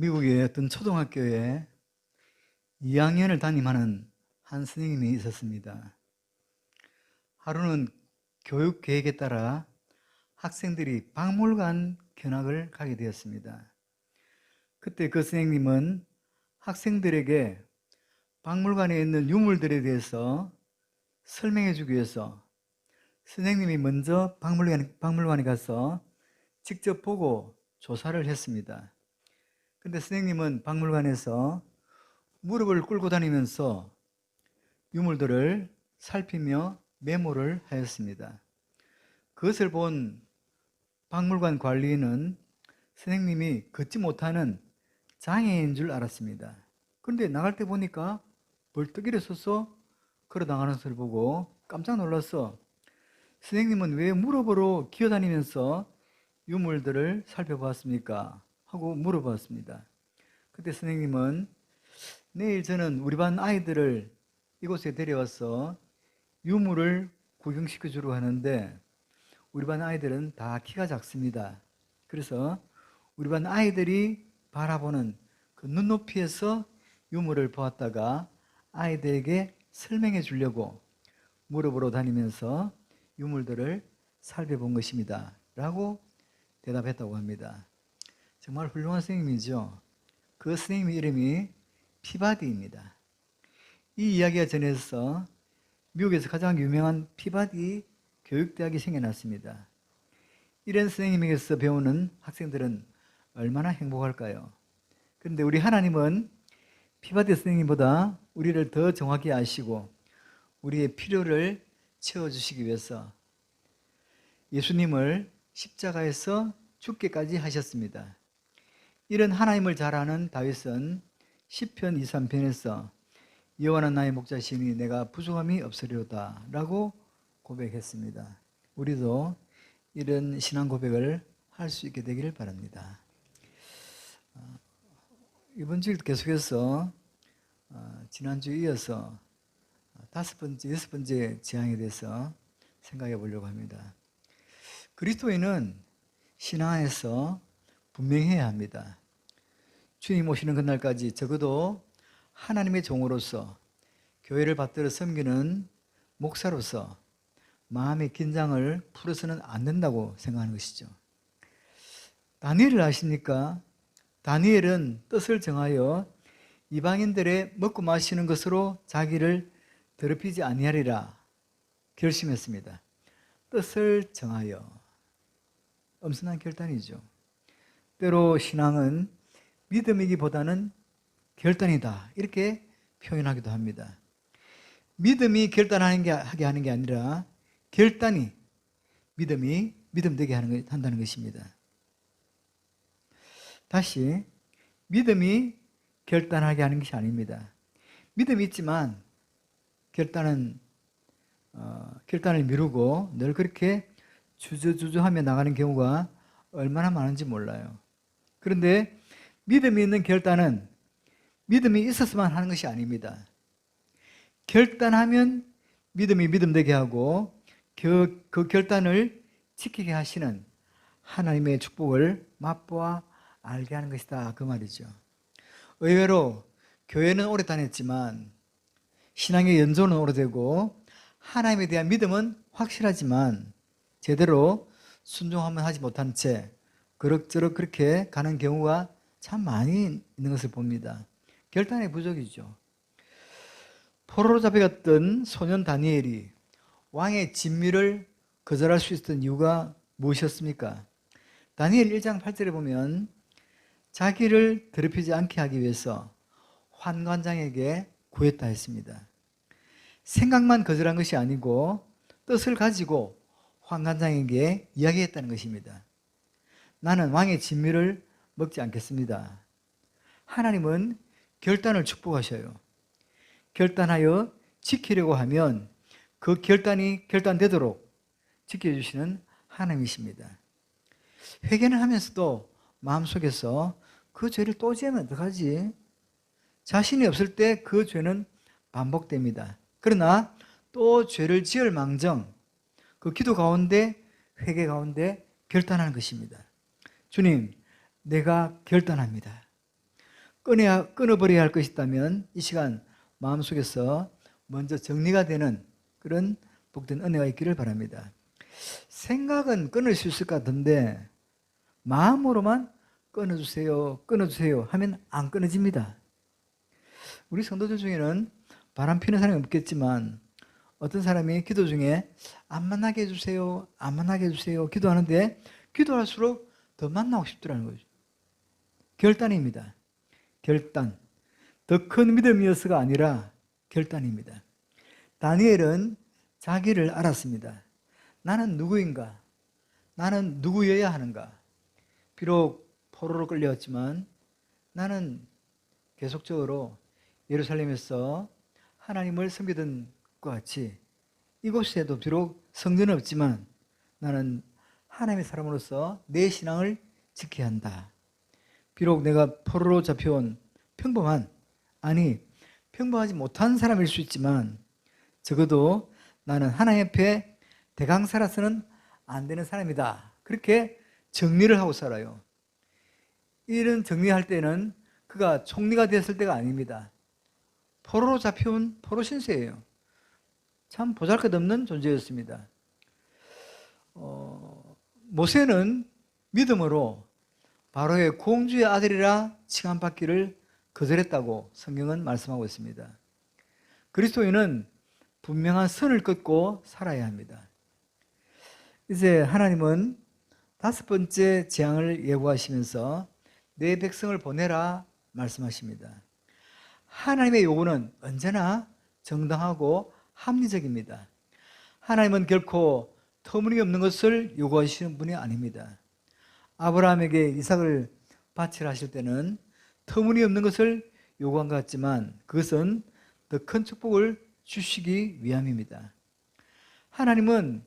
미국의 어떤 초등학교에 2학년을 담임하는 한 선생님이 있었습니다. 하루는 교육 계획에 따라 학생들이 박물관 견학을 가게 되었습니다. 그때 그 선생님은 학생들에게 박물관에 있는 유물들에 대해서 설명해 주기 위해서 선생님이 먼저 박물관에 가서 직접 보고 조사를 했습니다. 근데 선생님은 박물관에서 무릎을 꿇고 다니면서 유물들을 살피며 메모를 하였습니다. 그것을 본 박물관 관리인은 선생님이 걷지 못하는 장애인 줄 알았습니다. 그런데 나갈 때 보니까 벌떡 일어서서 걸어 나가는 것을 보고 깜짝 놀랐어. 선생님은 왜 무릎으로 기어다니면서 유물들을 살펴보았습니까? 하고 물어봤습니다. 그때 선생님은 내일 저는 우리 반 아이들을 이곳에 데려와서 유물을 구경시켜 주려고 하는데 우리 반 아이들은 다 키가 작습니다. 그래서 우리 반 아이들이 바라보는 그 눈높이에서 유물을 보았다가 아이들에게 설명해 주려고 무릎으로 다니면서 유물들을 살펴본 것입니다. 라고 대답했다고 합니다. 정말 훌륭한 선생님이죠. 그 선생님의 이름이 피바디입니다. 이 이야기가 전해져서 미국에서 가장 유명한 피바디 교육대학이 생겨났습니다. 이런 선생님에게서 배우는 학생들은 얼마나 행복할까요? 그런데 우리 하나님은 피바디 선생님보다 우리를 더 정확히 아시고 우리의 필요를 채워주시기 위해서 예수님을 십자가에서 죽게까지 하셨습니다. 이런 하나님을 잘 아는 다윗은 시편 23편에서 여호와는 나의 목자시니 내가 부족함이 없으리로다 라고 고백했습니다. 우리도 이런 신앙 고백을 할 수 있게 되기를 바랍니다. 이번 주일 계속해서 지난주에 이어서 여섯 번째 재앙에 대해서 생각해 보려고 합니다. 그리스도인은 신앙 안에서 분명해야 합니다. 주님 오시는 그날까지 적어도 하나님의 종으로서 교회를 받들어 섬기는 목사로서 마음의 긴장을 풀어서는 안 된다고 생각하는 것이죠. 다니엘을 아십니까? 다니엘은 뜻을 정하여 이방인들의 먹고 마시는 것으로 자기를 더럽히지 아니하리라 결심했습니다. 뜻을 정하여. 엄청난 결단이죠. 때로 신앙은 믿음이기보다는 결단이다 이렇게 표현하기도 합니다. 믿음이 결단하게 하는 게 아니라 결단이 믿음이 믿음되게 한다는 것입니다. 다시 믿음이 결단하게 하는 것이 아닙니다. 믿음이 있지만 결단을 미루고 늘 그렇게 주저주저하며 나가는 경우가 얼마나 많은지 몰라요. 그런데 믿음이 있는 결단은 믿음이 있었으면 하는 것이 아닙니다. 결단하면 믿음이 믿음되게 하고 그 결단을 지키게 하시는 하나님의 축복을 맛보아 알게 하는 것이다 그 말이죠. 의외로 교회는 오래 다녔지만 신앙의 연조는 오래되고 하나님에 대한 믿음은 확실하지만 제대로 순종하면 하지 못한 채 그럭저럭 그렇게 가는 경우가 참 많이 있는 것을 봅니다. 결단의 부족이죠. 포로로 잡혀갔던 소년 다니엘이 왕의 진미를 거절할 수 있었던 이유가 무엇이었습니까? 다니엘 1장 8절에 보면 자기를 더럽히지 않게 하기 위해서 환관장에게 구했다 했습니다. 생각만 거절한 것이 아니고 뜻을 가지고 환관장에게 이야기했다는 것입니다. 나는 왕의 진미를 먹지 않겠습니다. 하나님은 결단을 축복하셔요. 결단하여 지키려고 하면 그 결단이 결단되도록 지켜주시는 하나님이십니다. 회개는 하면서도 마음속에서 그 죄를 또 지으면 어떡하지? 자신이 없을 때 그 죄는 반복됩니다. 그러나 또 죄를 지을 망정 그 기도 가운데 회개 가운데 결단하는 것입니다. 주님, 내가 결단합니다. 끊어버려야 할 것이 있다면 이 시간 마음속에서 먼저 정리가 되는 그런 복된 은혜가 있기를 바랍니다. 생각은 끊을 수 있을 것 같은데 마음으로만 끊어주세요, 끊어주세요 하면 안 끊어집니다. 우리 성도들 중에는 바람 피는 사람이 없겠지만 어떤 사람이 기도 중에 안 만나게 해주세요, 안 만나게 해주세요 기도하는데 기도할수록 더 만나고 싶더라는 거죠. 결단입니다. 결단. 더 큰 믿음이어서가 아니라 결단입니다. 다니엘은 자기를 알았습니다. 나는 누구인가? 나는 누구여야 하는가? 비록 포로로 끌려왔지만 나는 계속적으로 예루살렘에서 하나님을 섬기던 것 같이 이곳에도 비록 성전은 없지만 나는 하나님의 사람으로서 내 신앙을 지켜야 한다. 비록 내가 포로로 잡혀온 평범하지 못한 사람일 수 있지만 적어도 나는 하나님 앞에 대강살아서는 안 되는 사람이다. 그렇게 정리를 하고 살아요. 이런 정리할 때는 그가 총리가 됐을 때가 아닙니다. 포로로 잡혀온 포로 신세예요. 참 보잘것없는 존재였습니다. 모세는 믿음으로 바로의 공주의 아들이라 칭함받기를 거절했다고 성경은 말씀하고 있습니다. 그리스도인은 분명한 선을 긋고 살아야 합니다. 이제 하나님은 5번째 재앙을 예고하시면서 내 백성을 보내라 말씀하십니다. 하나님의 요구는 언제나 정당하고 합리적입니다. 하나님은 결코 터무니없는 것을 요구하시는 분이 아닙니다. 아브라함에게 이삭을 바치라 하실 때는 터무니없는 것을 요구한 것 같지만 그것은 더 큰 축복을 주시기 위함입니다. 하나님은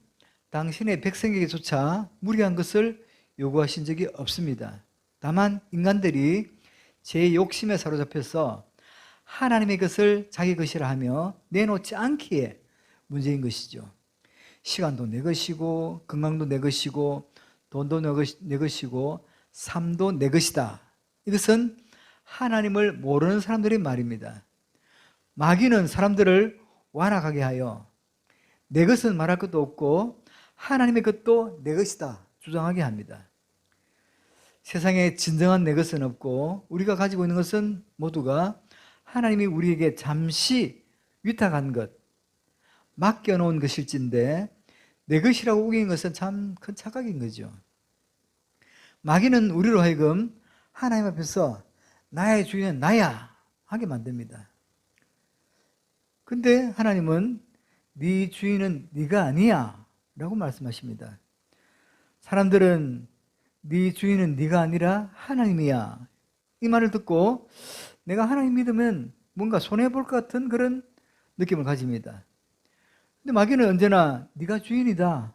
당신의 백성에게조차 무리한 것을 요구하신 적이 없습니다. 다만 인간들이 제 욕심에 사로잡혀서 하나님의 것을 자기 것이라 하며 내놓지 않기에 문제인 것이죠. 시간도 내 것이고 건강도 내 것이고 돈도 내 것이고 삶도 내 것이다. 이것은 하나님을 모르는 사람들의 말입니다. 마귀는 사람들을 완악하게 하여 내 것은 말할 것도 없고 하나님의 것도 내 것이다 주장하게 합니다. 세상에 진정한 내 것은 없고 우리가 가지고 있는 것은 모두가 하나님이 우리에게 잠시 위탁한 것, 맡겨놓은 것일진데 내 것이라고 우기는 것은 참 큰 착각인 거죠. 마귀는 우리로 하여금 하나님 앞에서 나의 주인은 나야 하게 만듭니다. 근데 하나님은 네 주인은 네가 아니야 라고 말씀하십니다. 사람들은 네 주인은 네가 아니라 하나님이야 이 말을 듣고 내가 하나님 믿으면 뭔가 손해볼 것 같은 그런 느낌을 가집니다. 근데 마귀는 언제나 네가 주인이다,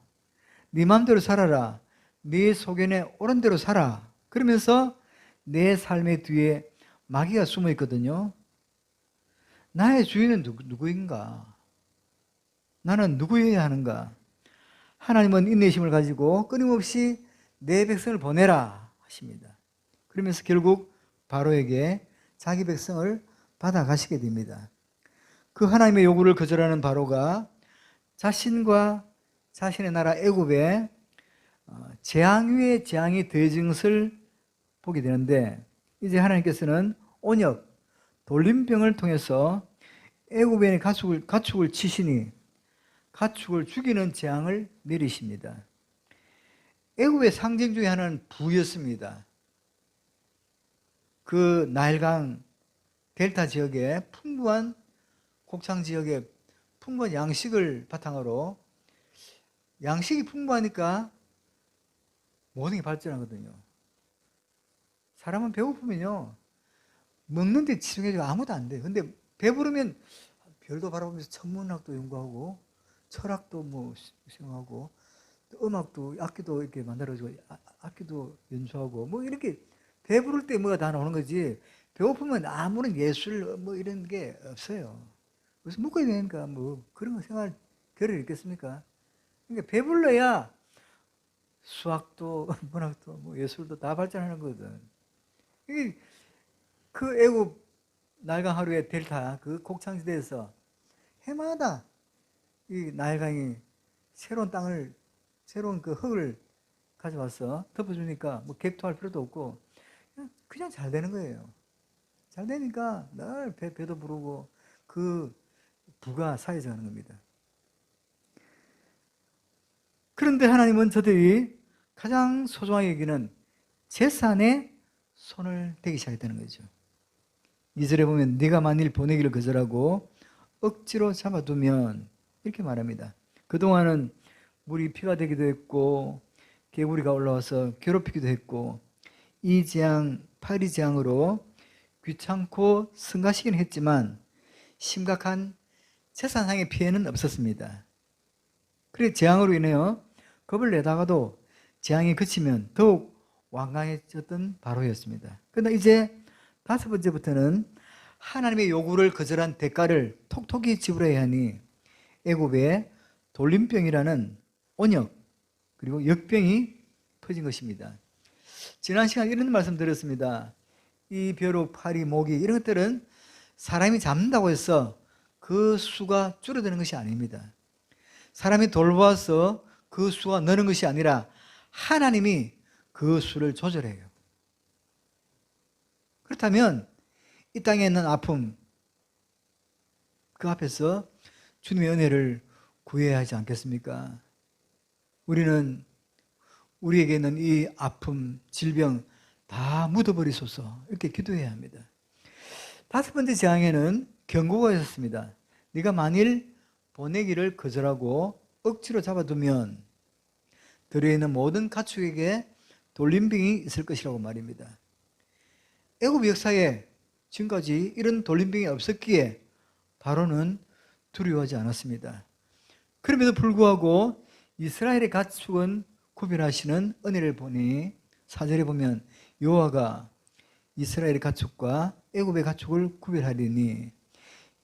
네 마음대로 살아라, 네 소견에 옳은 대로 살아 그러면서 내 삶의 뒤에 마귀가 숨어 있거든요. 나의 주인은 누구인가? 나는 누구여야 하는가? 하나님은 인내심을 가지고 끊임없이 내 백성을 보내라 하십니다. 그러면서 결국 바로에게 자기 백성을 받아가시게 됩니다. 그 하나님의 요구를 거절하는 바로가 자신과 자신의 나라 애굽에 재앙 위에 재앙이 더해진 것을 보게 되는데 이제 하나님께서는 온역, 돌림병을 통해서 애굽에 가축을 치시니 가축을 죽이는 재앙을 내리십니다. 애굽의 상징 중에 하나는 부였습니다. 그 나일강 델타 지역에 풍부한 곡창 지역에 풍부한 양식을 바탕으로 양식이 풍부하니까 모든 게 발전하거든요. 사람은 배고프면요 먹는 데 집중해서 아무도 안 돼요. 근데 배부르면 별도 바라보면서 천문학도 연구하고 철학도 뭐 생각하고 음악도 악기도 이렇게 만들어주고 악기도 연주하고 뭐 이렇게 배부를 때 뭐가 다 나오는 거지 배고프면 아무런 예술 뭐 이런 게 없어요. 그래서 먹어야 되니까 뭐 그런 거 생활 결을 있겠습니까? 그러니까 배불러야 수학도 문학도 뭐 예술도 다 발전하는 거거든. 그 애굽 나일강 하루의 델타 그 곡창지대에서 해마다 이 나일강이 새로운 땅을, 새로운 그 흙을 가져와서 덮어주니까 뭐 객토할 필요도 없고 그냥 잘 되는 거예요. 잘 되니까 늘 배도 부르고 그 부가 사해져 가는 겁니다. 그런데 하나님은 저들이 가장 소중하게 여기는 재산에 손을 대기 시작했다는 거죠. 2절에 보면 네가 만일 보내기를 거절하고 억지로 잡아두면 이렇게 말합니다. 그동안은 물이 피가 되기도 했고 개구리가 올라와서 괴롭히기도 했고 이 재앙, 파리 재앙으로 귀찮고 성가시긴 했지만 심각한 재산상의 피해는 없었습니다. 그래서 재앙으로 인하여 겁을 내다가도 재앙이 그치면 더욱 완강해졌던 바로였습니다. 그러나 이제 5번째부터는 하나님의 요구를 거절한 대가를 톡톡히 지불해야 하니 애굽에 돌림병이라는 온역 그리고 역병이 퍼진 것입니다. 지난 시간에 이런 말씀 드렸습니다. 이 벼룩, 파리, 모기 이런 것들은 사람이 잡는다고 해서 그 수가 줄어드는 것이 아닙니다. 사람이 돌봐서 그 수가 느는 것이 아니라 하나님이 그 수를 조절해요. 그렇다면 이 땅에 있는 아픔 그 앞에서 주님의 은혜를 구해야 하지 않겠습니까? 우리에게 있는 이 아픔, 질병 다 묻어버리소서 이렇게 기도해야 합니다. 5번째 재앙에는 경고가 있었습니다. 네가 만일 보내기를 거절하고 억지로 잡아두면 들어있는 모든 가축에게 돌림병이 있을 것이라고 말입니다. 애굽 역사에 지금까지 이런 돌림병이 없었기에 바로는 두려워하지 않았습니다. 그럼에도 불구하고 이스라엘의 가축은 구별하시는 은혜를 보니 4절에 보면 여호와가 이스라엘의 가축과 애굽의 가축을 구별하리니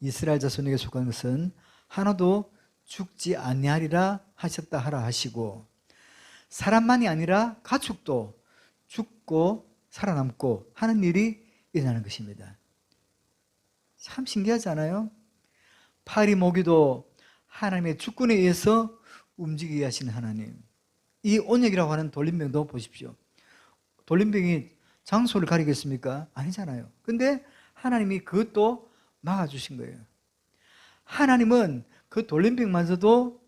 이스라엘 자손에게 속한 것은 하나도 죽지 아니하리라 하셨다 하라 하시고 사람만이 아니라 가축도 죽고 살아남고 하는 일이 일어나는 것입니다. 참 신기하지 않아요? 파리 모기도 하나님의 주권에 의해서 움직이게 하시는 하나님. 이 온역이라고 하는 돌림병도 보십시오. 돌림병이 장소를 가리겠습니까? 아니잖아요. 근데 하나님이 그것도 막아주신 거예요. 하나님은 그 돌림병마저도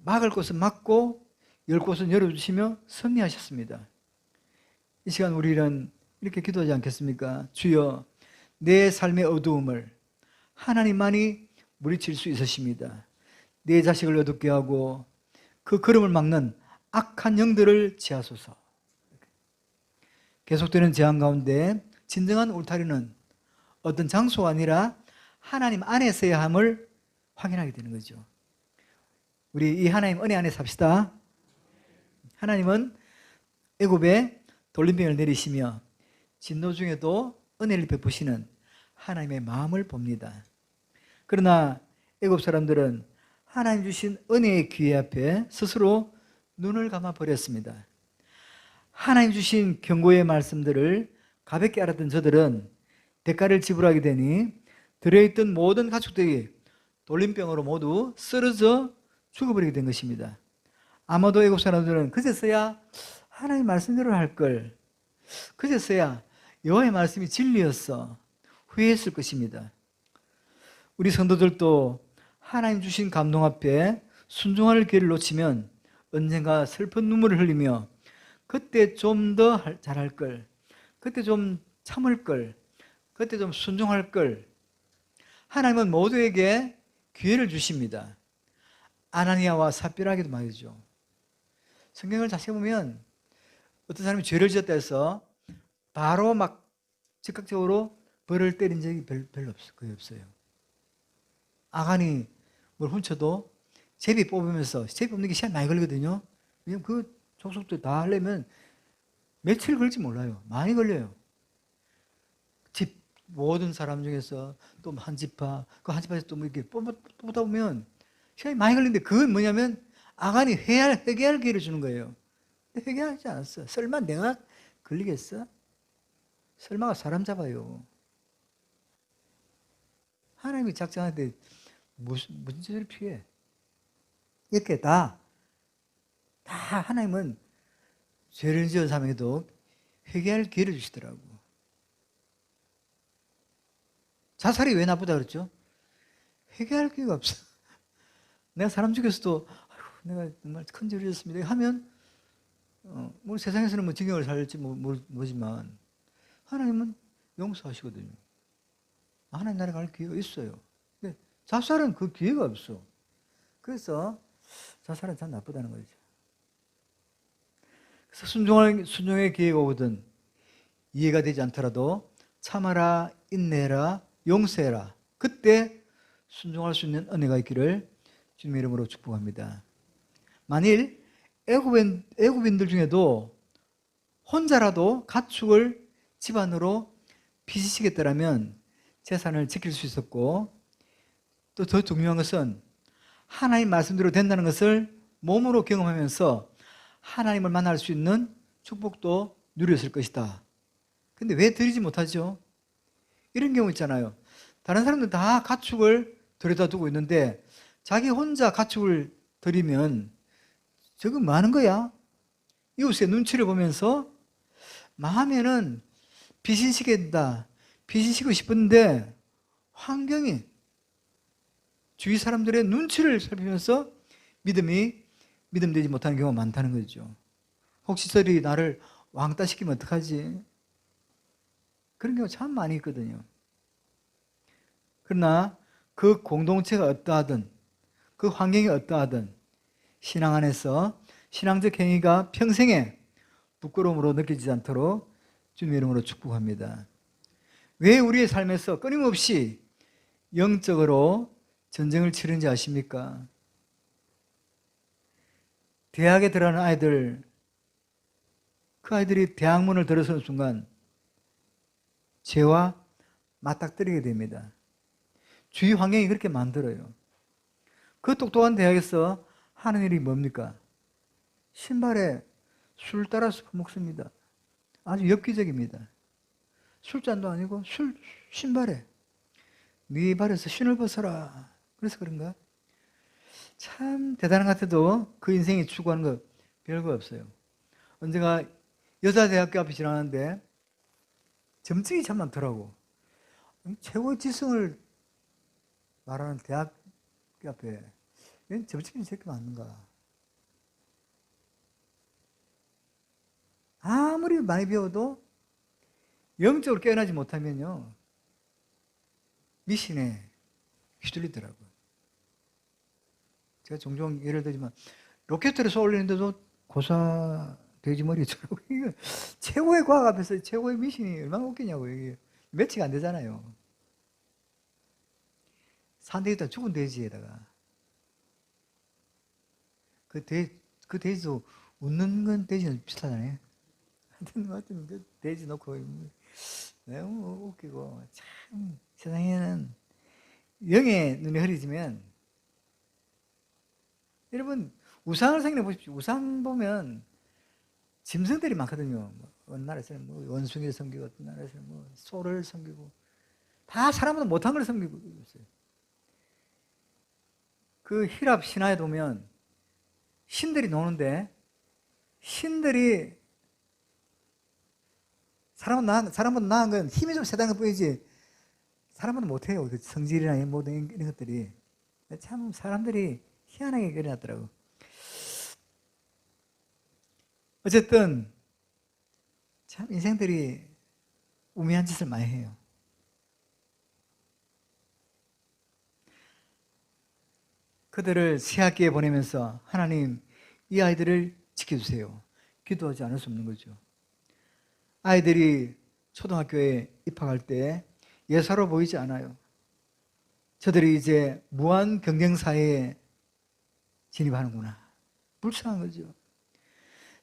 막을 곳은 막고 열 곳은 열어주시며 섭리하셨습니다. 이 시간 우리는 이렇게 기도하지 않겠습니까? 주여 내 삶의 어두움을 하나님만이 물리칠 수 있으십니다. 내 자식을 어둡게 하고 그 걸음을 막는 악한 영들을 제하소서. 계속되는 재앙 가운데 진정한 울타리는 어떤 장소가 아니라 하나님 안에서야 함을 확인하게 되는 거죠. 우리 이 하나님 은혜 안에 삽시다. 하나님은 애굽에 돌림병을 내리시며 진노 중에도 은혜를 베푸시는 하나님의 마음을 봅니다. 그러나 애굽 사람들은 하나님 주신 은혜의 기회 앞에 스스로 눈을 감아 버렸습니다. 하나님 주신 경고의 말씀들을 가볍게 알았던 저들은 대가를 지불하게 되니 들어있던 모든 가축들이 돌림병으로 모두 쓰러져 죽어버리게 된 것입니다. 아마도 애굽 사람들은 그제서야 하나님 말씀대로 할 걸, 그제서야 여호와의 말씀이 진리였어 후회했을 것입니다. 우리 성도들도 하나님 주신 감동 앞에 순종할 기회를 놓치면 언젠가 슬픈 눈물을 흘리며 그때 좀 더 잘할 걸, 그때 좀 참을 걸, 그때 좀 순종할 걸. 하나님은 모두에게 기회를 주십니다. 아나니아와 삽비라에게도 말이죠. 성경을 자세히 보면 어떤 사람이 죄를 지었다 해서 바로 막 즉각적으로 벌을 때린 적이 별로 거의 없어요. 아간이 뭘 훔쳐도 제비 뽑으면서, 제비 뽑는 게 시간 많이 걸리거든요. 왜냐면 그 족속들 다 하려면 며칠 걸릴지 몰라요. 많이 걸려요. 집 모든 사람 중에서 또 한 지파, 그 한 지파에서 또 뭐 이렇게 뽑다 보면 시간이 많이 걸리는데 그건 뭐냐면 아간이 회개할 기회를 주는 거예요. 근데 회개하지 않았어. 설마 내가 걸리겠어? 설마가 사람 잡아요. 하나님이 작정하는데 무슨 죄를 피해? 이렇게 다 하나님은 죄를 지은 사람에게도 회개할 기회를 주시더라고. 자살이 왜 나쁘다 그랬죠? 회개할 기회가 없어. 내가 사람 죽였어도 내가 정말 큰 죄를 지었습니다 하면 뭐 세상에서는 뭐 징역을 살지 뭐지만 하나님은 용서하시거든요. 하나님 나라에 갈 기회가 있어요. 근데 자살은 그 기회가 없어. 그래서 자살은 참 나쁘다는 거죠. 그래서 순종의 기회가 오거든 이해가 되지 않더라도 참아라, 인내해라, 용서해라. 그때 순종할 수 있는 은혜가 있기를 주님의 이름으로 축복합니다. 만일 애굽인들 중에도 혼자라도 가축을 집안으로 빚으시겠다라면 재산을 지킬 수 있었고, 또 더 중요한 것은 하나님 말씀대로 된다는 것을 몸으로 경험하면서 하나님을 만날 수 있는 축복도 누렸을 것이다. 근데 왜 드리지 못하죠? 이런 경우 있잖아요. 다른 사람들 다 가축을 들여다 두고 있는데 자기 혼자 가축을 드리면 저거 뭐 하는 거야? 이웃의 눈치를 보면서 마음에는 비신시겠다, 비신시고 싶은데 환경이 주위 사람들의 눈치를 살피면서 믿음되지 못하는 경우가 많다는 거죠. 혹시 저들이 나를 왕따시키면 어떡하지? 그런 경우 참 많이 있거든요. 그러나 그 공동체가 어떠하든 그 환경이 어떠하든 신앙 안에서 신앙적 행위가 평생에 부끄러움으로 느껴지지 않도록 주님의 이름으로 축복합니다. 왜 우리의 삶에서 끊임없이 영적으로 전쟁을 치르는지 아십니까? 대학에 들어가는 아이들, 그 아이들이 대학문을 들어서는 순간 죄와 맞닥뜨리게 됩니다. 주위 환경이 그렇게 만들어요. 그 똑똑한 대학에서 하는 일이 뭡니까? 신발에 술 따라서 퍼먹습니다. 아주 엽기적입니다. 술잔도 아니고 신발에 네 발에서 신을 벗어라. 그래서 그런가? 참 대단한 것 같아도 그 인생이 추구하는 거 별거 없어요. 언젠가 여자 대학교 앞에 지나가는데 점찍이 참 많더라고. 최고의 지성을 말하는 대학교 앞에 점찍이 저렇게 많은가? 아무리 많이 배워도 영적으로 깨어나지 못하면요 미신에 휘둘리더라고요. 제가 종종 예를 들지만 로켓을 쏘올리는데도 고사 돼지머리처럼 최고의 과학 앞에서 최고의 미신이 얼마나 웃기냐고. 이게 매치가 안 되잖아요. 산돼지다 죽은 돼지에다가 그 돼지도 웃는 건 돼지는 비슷하잖아요. 하여튼 그 돼지 놓고 너무 웃기고. 참 세상에는 영의 눈이 흐리지면, 여러분 우상을 생각해 보십시오. 우상 보면 짐승들이 많거든요. 어느 나라에서는 뭐 원숭이를 섬기고, 어떤 나라에서는 뭐 소를 섬기고, 다 사람보다 못한 걸 섬기고 있어요. 그 히랍 신화에 보면 신들이 노는데, 신들이 사람보다 나은 건 힘이 좀 세다는 것 뿐이지 사람보다 못해요. 그 성질이나 모든 이런 것들이. 참 사람들이 희한하게 그려놨더라고. 어쨌든 참 인생들이 우매한 짓을 많이 해요. 그들을 새학기에 보내면서 하나님, 이 아이들을 지켜주세요. 기도하지 않을 수 없는 거죠. 아이들이 초등학교에 입학할 때 예사로 보이지 않아요. 저들이 이제 무한 경쟁사회에 진입하는구나. 불쌍한 거죠.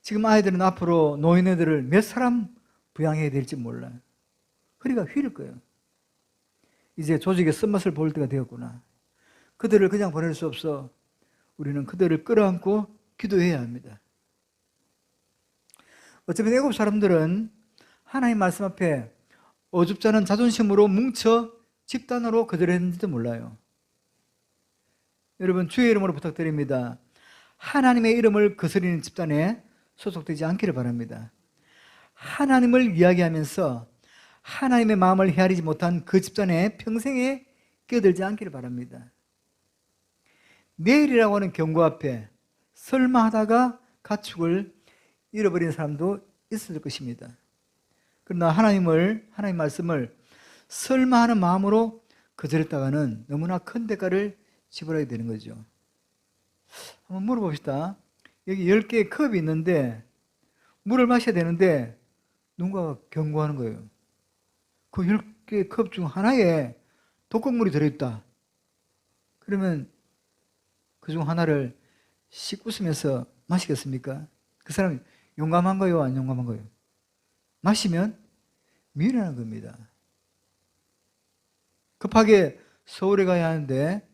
지금 아이들은 앞으로 노인네들을 몇 사람 부양해야 될지 몰라요. 허리가 휘를 거예요. 이제 조직의 쓴맛을 볼 때가 되었구나. 그들을 그냥 보낼 수 없어. 우리는 그들을 끌어안고 기도해야 합니다. 어쩌면 애국 사람들은 하나님 말씀 앞에 어줍잖은 자존심으로 뭉쳐 집단으로 거절했는지도 몰라요. 여러분, 주의 이름으로 부탁드립니다. 하나님의 이름을 거스리는 집단에 소속되지 않기를 바랍니다. 하나님을 이야기하면서 하나님의 마음을 헤아리지 못한 그 집단에 평생에 끼어들지 않기를 바랍니다. 내일이라고 하는 경고 앞에 설마 하다가 가축을 잃어버린 사람도 있을 것입니다. 그러나 하나님 말씀을 설마 하는 마음으로 거절했다가는 너무나 큰 대가를 지불하게 되는 거죠. 한번 물어봅시다. 여기 10개의 컵이 있는데 물을 마셔야 되는데 누군가가 경고하는 거예요. 그 10개의 컵 중 하나에 독극물이 들어있다. 그러면 그 중 하나를 씩 웃으면서 마시겠습니까? 그 사람이 용감한 거예요? 안 용감한 거예요? 마시면 미련한 겁니다. 급하게 서울에 가야 하는데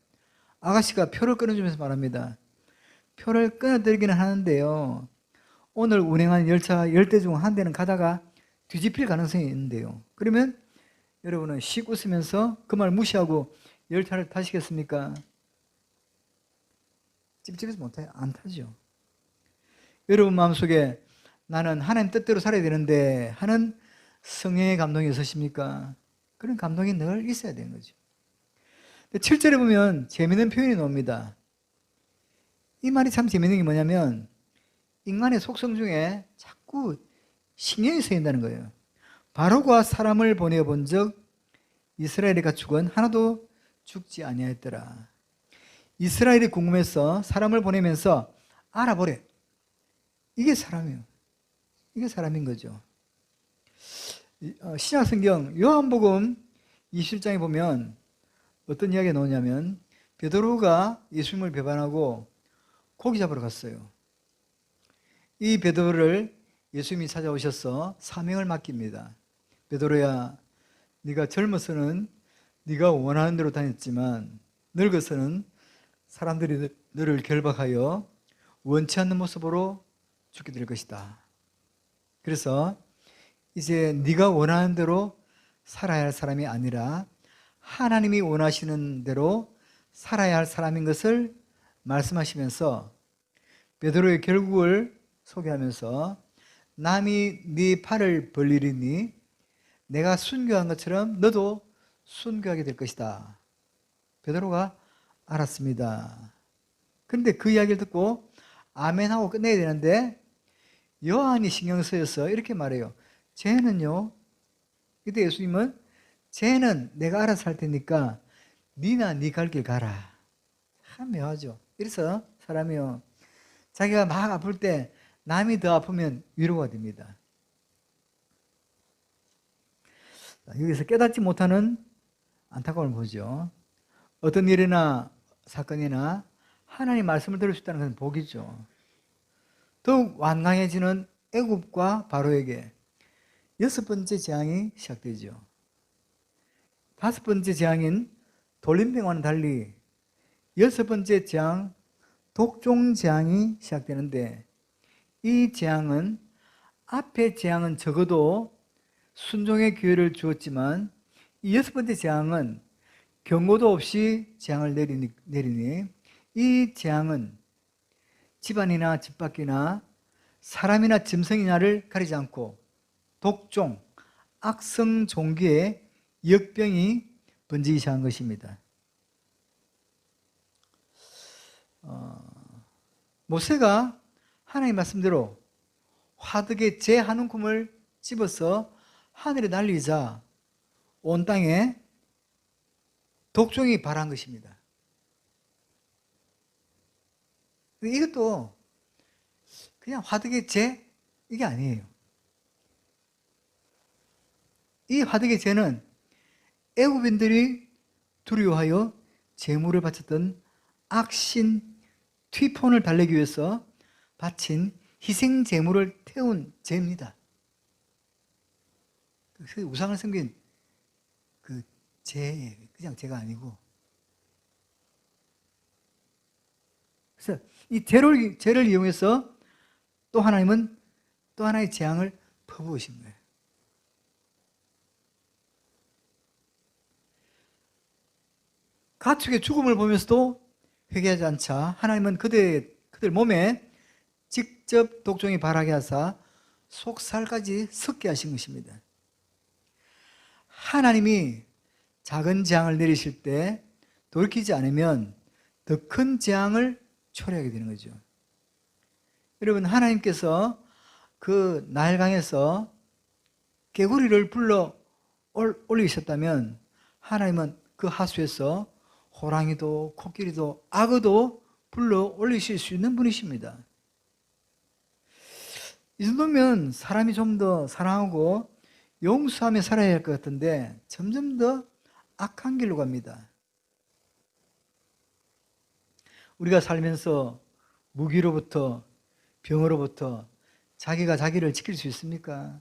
아가씨가 표를 끊어주면서 말합니다. 표를 끊어드리기는 하는데요, 오늘 운행한 열차 10대 중 한 대는 가다가 뒤집힐 가능성이 있는데요, 그러면 여러분은 씩 웃으면서 그 말 무시하고 열차를 타시겠습니까? 찝찝해서 못해요. 안 타죠. 여러분 마음속에 나는 하나님 뜻대로 살아야 되는데 하는 성령의 감동이 있으십니까? 그런 감동이 늘 있어야 되는 거죠. 7절에 보면 재미있는 표현이 나옵니다. 이 말이 참 재미있는 게 뭐냐면 인간의 속성 중에 자꾸 신경이 쓰인다는 거예요. 바로가 사람을 보내본 적 이스라엘의 가축은 하나도 죽지 아니하였더라. 이스라엘이 궁금해서 사람을 보내면서 알아보래. 이게 사람이에요. 이게 사람인 거죠. 신약성경 요한복음 27장에 보면 어떤 이야기가 나오냐면 베드로가 예수님을 배반하고 고기 잡으러 갔어요. 이 베드로를 예수님이 찾아오셔서 사명을 맡깁니다. 베드로야, 네가 젊어서는 네가 원하는 대로 다녔지만 늙어서는 사람들이 너를 결박하여 원치 않는 모습으로 죽게 될 것이다. 그래서 이제 네가 원하는 대로 살아야 할 사람이 아니라 하나님이 원하시는 대로 살아야 할 사람인 것을 말씀하시면서 베드로의 결국을 소개하면서 남이 네 팔을 벌리리니 내가 순교한 것처럼 너도 순교하게 될 것이다. 베드로가 알았습니다. 그런데 그 이야기를 듣고 아멘하고 끝내야 되는데 요한이 신경 쓰여서 이렇게 말해요. 쟤는요, 그때 예수님은 쟤는 내가 알아서 할 테니까 니나 네 갈 길 가라. 참 묘하죠. 그래서 사람이요, 자기가 막 아플 때 남이 더 아프면 위로가 됩니다. 여기서 깨닫지 못하는 안타까움을 보죠. 어떤 일이나 사건이나 하나님 말씀을 들을 수 있다는 것은 복이죠. 더욱 완강해지는 애굽과 바로에게 6번째 재앙이 시작되죠. 5번째 재앙인 돌림병과는 달리 6번째 재앙, 독종 재앙이 시작되는데 이 재앙은 앞의 재앙은 적어도 순종의 기회를 주었지만 이 6번째 재앙은 경고도 없이 재앙을 내리니 이 재앙은 집안이나 집 밖이나 사람이나 짐승이냐를 가리지 않고 독종, 악성 종기의 역병이 번지기 시작한 것입니다. 모세가 하나님 말씀대로 화덕에 재 한 움큼을 집어서 하늘에 날리자 온 땅에 독종이 발한 것입니다. 이것도 그냥 화덕의 재 이게 아니에요. 이 화덕의 재는 애굽인들이 두려워하여 제물을 바쳤던 악신 티폰을 달래기 위해서 바친 희생 제물을 태운 재입니다. 우상을 섬긴 그 재, 그냥 재가 아니고. 그래서 이 재를 이용해서 또 하나님은 또 하나의 재앙을 퍼부으신 거예요. 가축의 죽음을 보면서도 회개하지 않자 하나님은 그들 몸에 직접 독종이 발하게 하사 속살까지 섞게 하신 것입니다. 하나님이 작은 재앙을 내리실 때 돌이키지 않으면 더 큰 재앙을 초래하게 되는 거죠. 여러분, 하나님께서 그 나일강에서 개구리를 불러 올리셨다면 하나님은 그 하수에서 호랑이도 코끼리도 악어도 불러 올리실 수 있는 분이십니다. 이 정도면 사람이 좀 더 사랑하고 용서하며 살아야 할 것 같은데 점점 더 악한 길로 갑니다. 우리가 살면서 무기로부터 병으로부터 자기가 자기를 지킬 수 있습니까?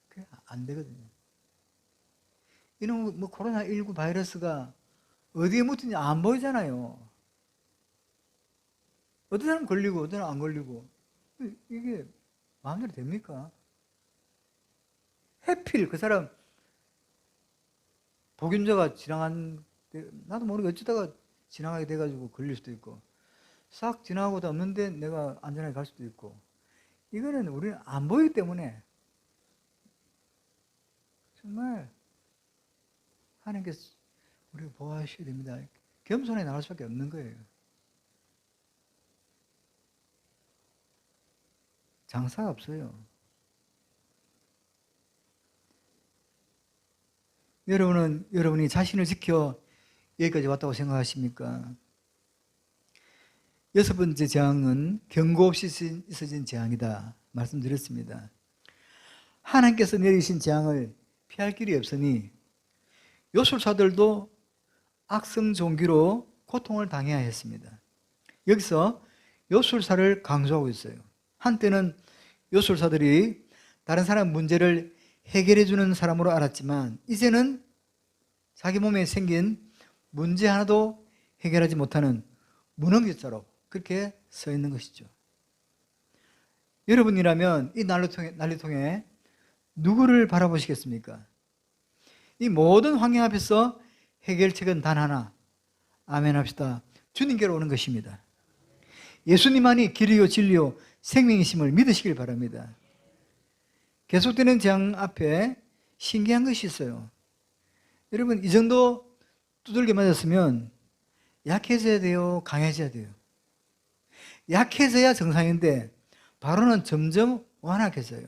그게 안 되거든요. 이런 코로나19 바이러스가 어디에 묻든지 안 보이잖아요. 어떤 사람 걸리고 어떤 사람 안 걸리고. 이게 마음대로 됩니까? 해필 그 사람 복균자가 지나간, 나도 모르게 어쩌다가 지나가게 돼가지고 걸릴 수도 있고, 싹 지나가고도 없는데 내가 안전하게 갈 수도 있고. 이거는 우리는 안 보이기 때문에 정말 하나님께서 우리를 보호하셔야 됩니다. 겸손해 나갈 수밖에 없는 거예요. 장사가 없어요. 여러분이 자신을 지켜 여기까지 왔다고 생각하십니까? 6번째 재앙은 경고 없이 있어진 재앙이다 말씀드렸습니다. 하나님께서 내리신 재앙을 피할 길이 없으니 요술사들도 악성 종기로 고통을 당해야 했습니다. 여기서 요술사를 강조하고 있어요. 한때는 요술사들이 다른 사람 문제를 해결해 주는 사람으로 알았지만 이제는 자기 몸에 생긴 문제 하나도 해결하지 못하는 무능자로 그렇게 서 있는 것이죠. 여러분이라면 이 난리통에 누구를 바라보시겠습니까? 이 모든 환경 앞에서 해결책은 단 하나, 아멘 합시다. 주님께로 오는 것입니다. 예수님만이 길이요 진리요 생명이심을 믿으시길 바랍니다. 계속되는 재앙 앞에 신기한 것이 있어요. 여러분, 이 정도 두들겨 맞았으면 약해져야 돼요, 강해져야 돼요? 약해져야 정상인데 바로는 점점 완악해져요.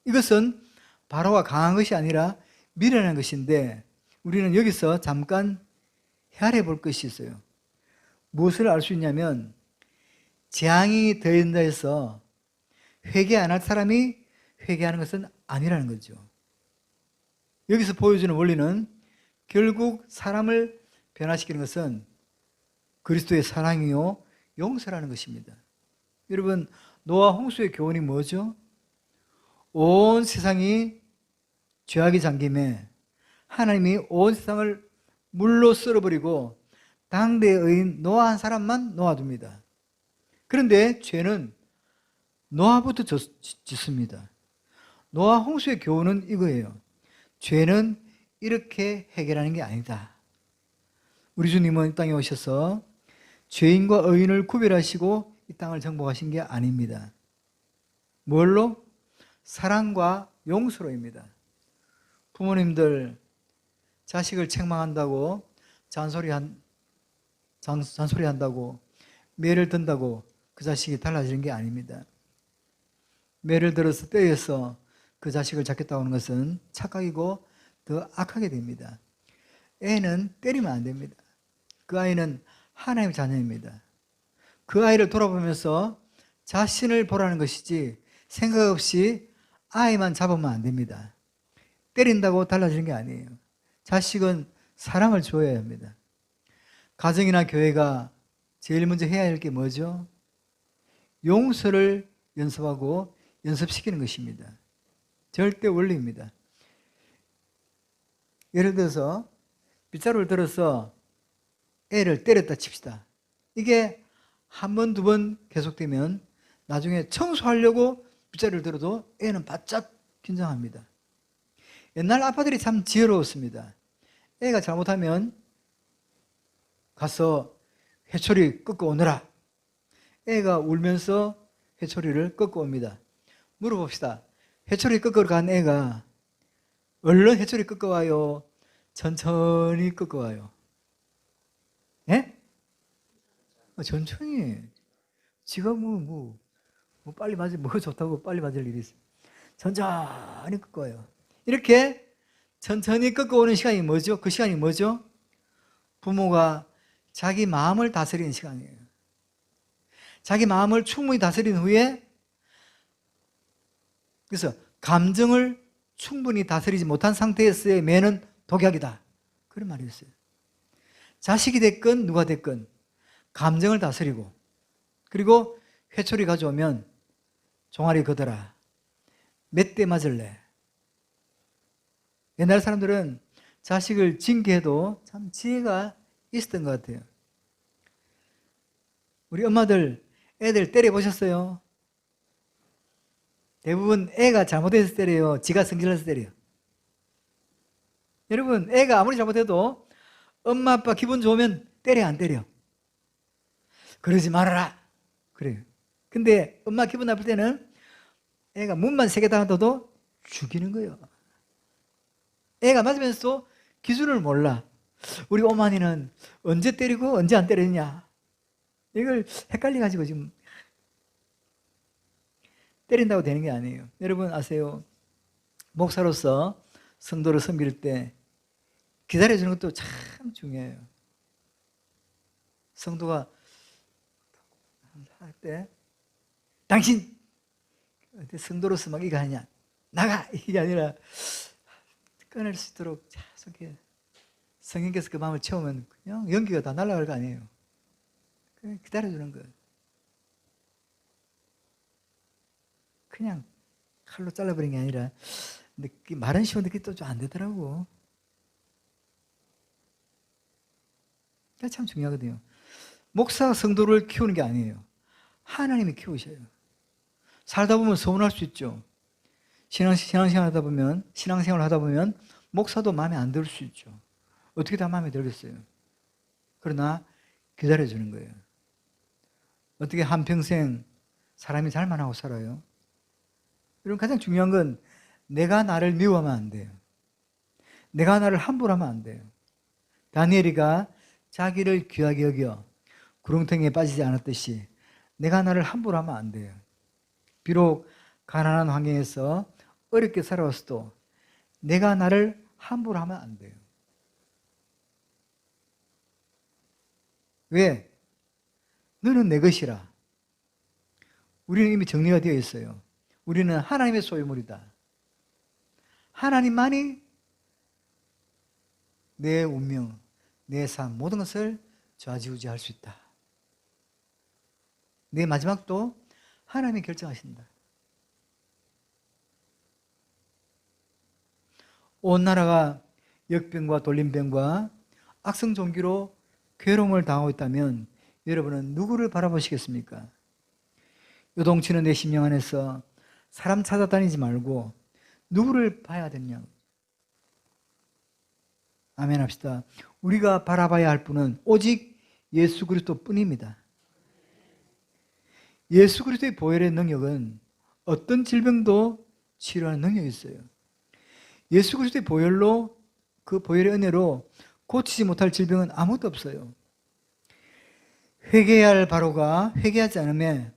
이것은 바로가 강한 것이 아니라 미련한 것인데 우리는 여기서 잠깐 헤아려 볼 것이 있어요. 무엇을 알 수 있냐면 재앙이 더해진다 해서 회개 안 할 사람이 회개하는 것은 아니라는 거죠. 여기서 보여주는 원리는 결국 사람을 변화시키는 것은 그리스도의 사랑이요 용서라는 것입니다. 여러분, 노아 홍수의 교훈이 뭐죠? 온 세상이 죄악이 잠김에 하나님이 온 세상을 물로 썰어버리고 당대의 의인 노아 한 사람만 놓아둡니다. 그런데 죄는 노아부터 짓습니다. 노아 홍수의 교훈은 이거예요. 죄는 이렇게 해결하는 게 아니다. 우리 주님은 이 땅에 오셔서 죄인과 의인을 구별하시고 이 땅을 정복하신 게 아닙니다. 뭘로? 사랑과 용서로입니다. 부모님들 자식을 책망한다고 잔소리한다고 매를 든다고 그 자식이 달라지는 게 아닙니다. 매를 들어서 때려서 그 자식을 잡겠다고 하는 것은 착각이고 더 악하게 됩니다. 애는 때리면 안 됩니다. 그 아이는 하나님의 자녀입니다. 그 아이를 돌아보면서 자신을 보라는 것이지 생각 없이 아이만 잡으면 안 됩니다. 때린다고 달라지는 게 아니에요. 자식은 사랑을 줘야 합니다. 가정이나 교회가 제일 먼저 해야 할 게 뭐죠? 용서를 연습하고 연습시키는 것입니다. 절대 원리입니다. 예를 들어서 빗자루를 들어서 애를 때렸다 칩시다. 이게 한 번, 두 번 계속되면 나중에 청소하려고 빗자루를 들어도 애는 바짝 긴장합니다. 옛날 아빠들이 참 지혜로웠습니다. 애가 잘못하면 가서 회초리 꺾어 오너라. 애가 울면서 회초리를 꺾어 옵니다. 물어봅시다. 회초리 꺾으러 간 애가 얼른 회초리 꺾어 와요? 천천히 꺾어 와요? 예? 천천히. 지가 뭐 빨리 맞을, 뭐가 좋다고 빨리 맞을 일이 있어요. 천천히 꺾어 와요. 이렇게 천천히 꺾어 오는 시간이 뭐죠? 그 시간이 뭐죠? 부모가 자기 마음을 다스리는 시간이에요. 자기 마음을 충분히 다스린 후에, 그래서 감정을 충분히 다스리지 못한 상태에서의 매는 독약이다, 그런 말이 있어요. 자식이 됐건 누가 됐건 감정을 다스리고, 그리고 회초리 가져오면 종아리 걷어라. 몇 대 맞을래? 옛날 사람들은 자식을 징계해도 참 지혜가 있었던 것 같아요. 우리 엄마들 애들 때려보셨어요? 대부분 애가 잘못해서 때려요? 지가 성질나서 때려요? 여러분, 애가 아무리 잘못해도 엄마 아빠 기분 좋으면 때려 안 때려? 그러지 말아라 그래요. 근데 엄마 기분 나쁠 때는 애가 문만 세게 닫아도 죽이는 거예요. 애가 맞으면서도 기준을 몰라. 우리 어머니는 언제 때리고 언제 안 때리느냐, 이걸 헷갈려가지고 지금 때린다고 되는 게 아니에요. 여러분 아세요? 목사로서 성도를 섬길 때 기다려주는 것도 참 중요해요. 성도가 할 때 당신 성도로서 막 이거 하냐, 나가, 이게 아니라 끊을 수 있도록 계속 성령께서 그 마음을 채우면 그냥 연기가 다 날아갈 거 아니에요. 기다려주는 거예요. 그냥 칼로 잘라버린 게 아니라, 근데 말은 쉬운데 그게 또 좀 안 되더라고. 그게 참 중요하거든요. 목사가 성도를 키우는 게 아니에요. 하나님이 키우셔요. 살다 보면 서운할 수 있죠. 신앙생활 하다 보면 목사도 마음에 안 들 수 있죠. 어떻게 다 마음에 들겠어요? 그러나 기다려주는 거예요. 어떻게 한평생 사람이 잘 만나고 살아요? 여러분, 가장 중요한 건 내가 나를 미워하면 안 돼요. 내가 나를 함부로 하면 안 돼요. 다니엘이가 자기를 귀하게 여겨 구렁텅이에 빠지지 않았듯이 내가 나를 함부로 하면 안 돼요. 비록 가난한 환경에서 어렵게 살아왔어도 내가 나를 함부로 하면 안 돼요. 왜? 너는 내 것이라. 우리는 이미 정리가 되어 있어요. 우리는 하나님의 소유물이다. 하나님만이 내 운명, 내 삶, 모든 것을 좌지우지할 수 있다. 내 마지막도 하나님이 결정하신다. 온 나라가 역병과 돌림병과 악성 종기로 괴로움을 당하고 있다면 여러분은 누구를 바라보시겠습니까? 요동치는 내 심령 안에서 사람 찾아다니지 말고 누구를 봐야 되느냐? 아멘 합시다. 우리가 바라봐야 할 분은 오직 예수 그리스도 뿐입니다. 예수 그리스도의 보혈의 능력은 어떤 질병도 치료하는 능력이 있어요. 예수 그리스도의 보혈로, 그 보혈의 은혜로 고치지 못할 질병은 아무것도 없어요. 회개해야 할 바로가 회개하지 않으면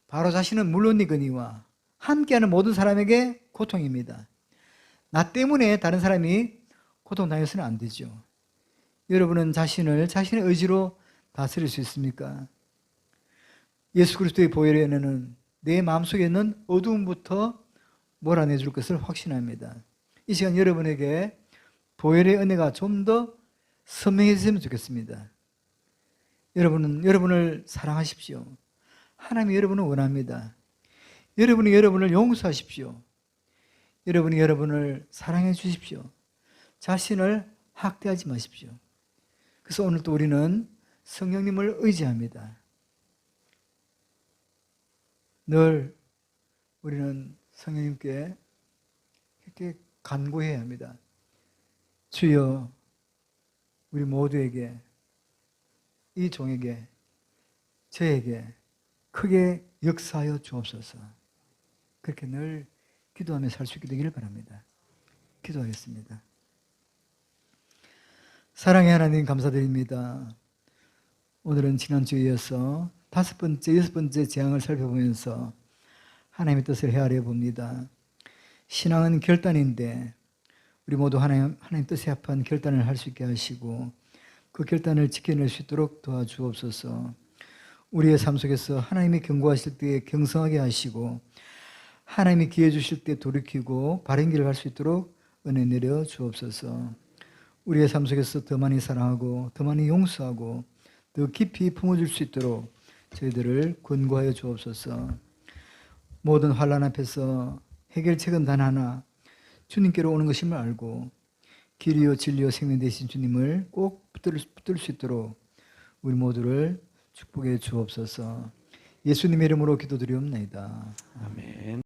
바로 자신은 물론이거니와 함께하는 모든 사람에게 고통입니다. 나 때문에 다른 사람이 고통당해서는 안 되죠. 여러분은 자신의 의지로 다스릴 수 있습니까? 예수 그리스도의 보혈의 은혜는 내 마음속에 있는 어두움부터 몰아내줄 것을 확신합니다. 이 시간 여러분에게 보혈의 은혜가 좀 더 선명해졌으면 좋겠습니다. 여러분은 여러분을 사랑하십시오. 하나님이 여러분을 원합니다. 여러분이 여러분을 용서하십시오. 여러분이 여러분을 사랑해 주십시오. 자신을 학대하지 마십시오. 그래서 오늘 또 우리는 성령님을 의지합니다. 늘 우리는 성령님께 이렇게 간구해야 합니다. 주여, 우리 모두에게, 이 종에게, 저에게 크게 역사하여 주옵소서. 그렇게 늘 기도하며 살 수 있게 되기를 바랍니다. 기도하겠습니다. 사랑의 하나님, 감사드립니다. 오늘은 지난주에 이어서 5번째, 6번째 재앙을 살펴보면서 하나님의 뜻을 헤아려 봅니다. 신앙은 결단인데 우리 모두 하나님 뜻에 합한 결단을 할 수 있게 하시고 그 결단을 지켜낼 수 있도록 도와주옵소서. 우리의 삶 속에서 하나님이 경고하실 때 경성하게 하시고 하나님이 기회 주실 때 돌이키고 바른 길을 갈 수 있도록 은혜 내려 주옵소서. 우리의 삶 속에서 더 많이 사랑하고 더 많이 용서하고 더 깊이 품어줄 수 있도록 저희들을 권고하여 주옵소서. 모든 환난 앞에서 해결책은 단 하나, 주님께로 오는 것임을 알고 길이요 진리요 생명 되신 주님을 꼭 붙들 수 있도록 우리 모두를 축복해 주옵소서. 예수님의 이름으로 기도드리옵나이다. 아멘.